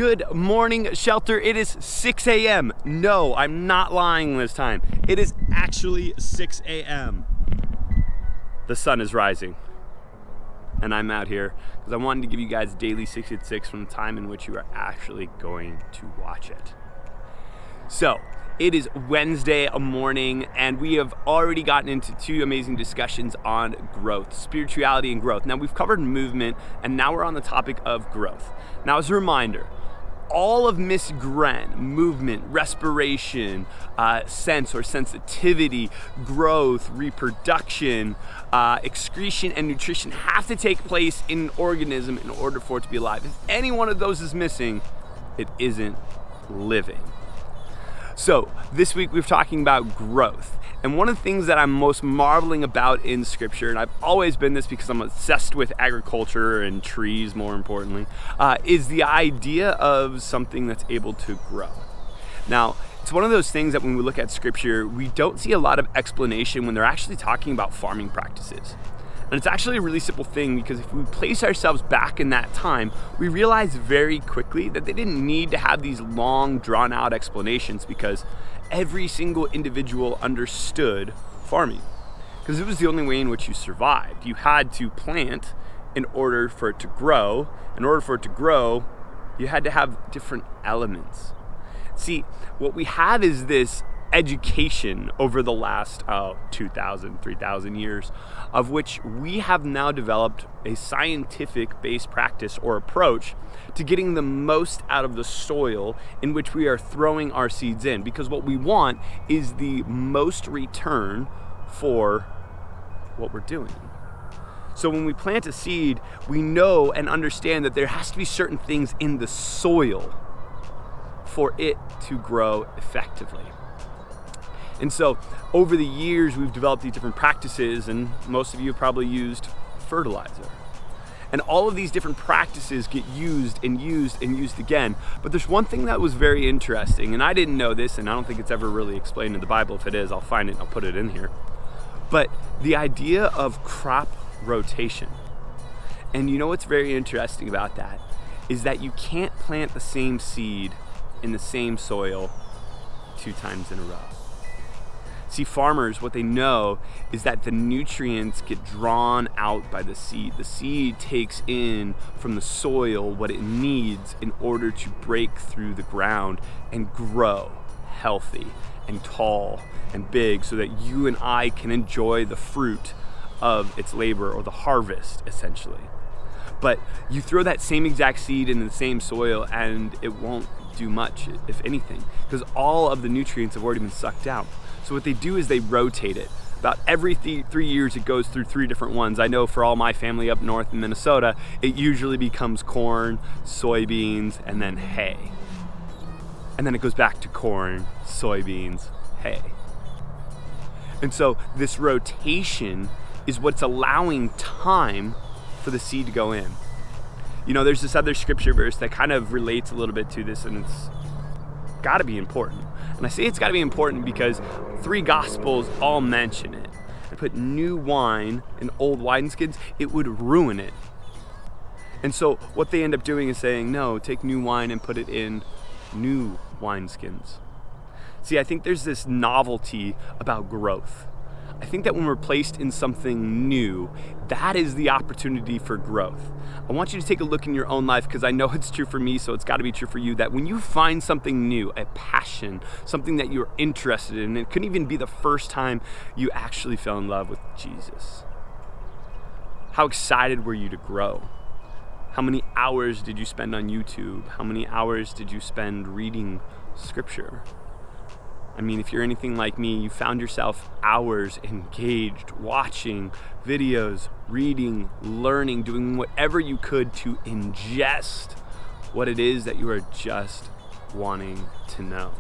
Good morning, shelter. It is 6 a.m. No, I'm not lying this time. It is actually 6 a.m. The sun is rising. And I'm out here because I wanted to give you guys daily 6 at 6 from the time in which you are actually going to watch it. So, it is Wednesday morning, and we have already gotten into two amazing discussions on growth, spirituality and growth. Now, we've covered movement, and now we're on the topic of growth. Now, as a reminder, all of Miss Gren, movement, respiration, sense or sensitivity, growth, reproduction, excretion, and nutrition have to take place in an organism in order for it to be alive. If any one of those is missing, it isn't living. So this week we're talking about growth. And one of the things that I'm most marveling about in scripture, and I've always been this because I'm obsessed with agriculture and trees more importantly, is the idea of something that's able to grow. Now, it's one of those things that when we look at scripture, we don't see a lot of explanation when they're actually talking about farming practices. And it's actually a really simple thing because if we place ourselves back in that time, we realize very quickly that they didn't need to have these long, drawn-out explanations because every single individual understood farming. Because it was the only way in which you survived. You had to plant in order for it to grow. In order for it to grow, you had to have different elements. See, what we have is this education over the last 2,000, 3,000 years, of which we have now developed a scientific-based practice or approach to getting the most out of the soil in which we are throwing our seeds in. Because what we want is the most return for what we're doing. So when we plant a seed, we know and understand that there has to be certain things in the soil for it to grow effectively. And so over the years, we've developed these different practices, and most of you have probably used fertilizer. And all of these different practices get used and used and used again. But there's one thing that was very interesting, and I didn't know this, and I don't think it's ever really explained in the Bible. If it is, I'll find it and I'll put it in here. But the idea of crop rotation. And you know what's very interesting about that is that you can't plant the same seed in the same soil 2 times in a row. See, farmers, what they know is that the nutrients get drawn out by the seed. The seed takes in from the soil what it needs in order to break through the ground and grow healthy and tall and big so that you and I can enjoy the fruit of its labor, or the harvest, essentially. But you throw that same exact seed in the same soil and it won't do much, if anything, because all of the nutrients have already been sucked out. So what they do is they rotate it. About every 3 years, it goes through 3 different ones. I know for all my family up north in Minnesota, it usually becomes corn, soybeans, and then hay. And then it goes back to corn, soybeans, hay. And so this rotation is what's allowing time for the seed to go in. You know, there's this other scripture verse that kind of relates a little bit to this, and it's got to be important. And I say it's got to be important because 3 gospels all mention it. I put new wine in old wineskins, it would ruin it. And so what they end up doing is saying, no, take new wine and put it in new wineskins. See, I think there's this novelty about growth. I think that when we're placed in something new, that is the opportunity for growth. I want you to take a look in your own life because I know it's true for me, so it's got to be true for you, that when you find something new, a passion, something that you're interested in, it couldn't even be the first time you actually fell in love with Jesus. How excited were you to grow? How many hours did you spend on YouTube? How many hours did you spend reading scripture? I mean, if you're anything like me, you found yourself hours engaged, watching videos, reading, learning, doing whatever you could to ingest what it is that you are just wanting to know.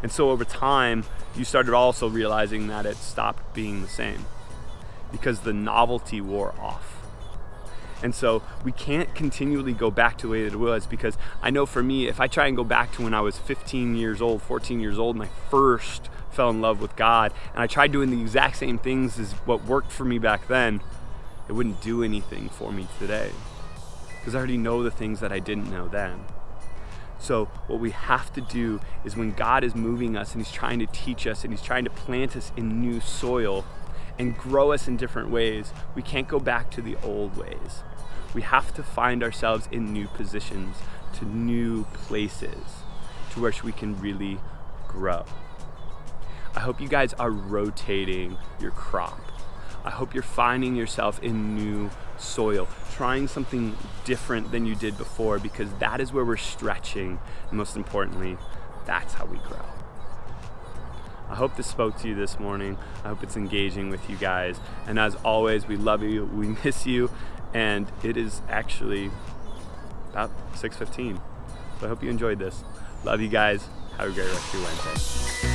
And so over time, you started also realizing that it stopped being the same because the novelty wore off. And so we can't continually go back to the way that it was, because I know for me, if I try and go back to when I was 15 years old, 14 years old, and I first fell in love with God, and I tried doing the exact same things as what worked for me back then, it wouldn't do anything for me today, because I already know the things that I didn't know then. So what we have to do is when God is moving us and he's trying to teach us and he's trying to plant us in new soil and grow us in different ways, we can't go back to the old ways. We have to find ourselves in new positions, to new places, to where we can really grow. I hope you guys are rotating your crop. I hope you're finding yourself in new soil, trying something different than you did before, because that is where we're stretching, and most importantly, that's how we grow. I hope this spoke to you this morning. I hope it's engaging with you guys. And as always, we love you, we miss you, and it is actually about 6:15. So I hope you enjoyed this. Love you guys. Have a great rest of your Wednesday.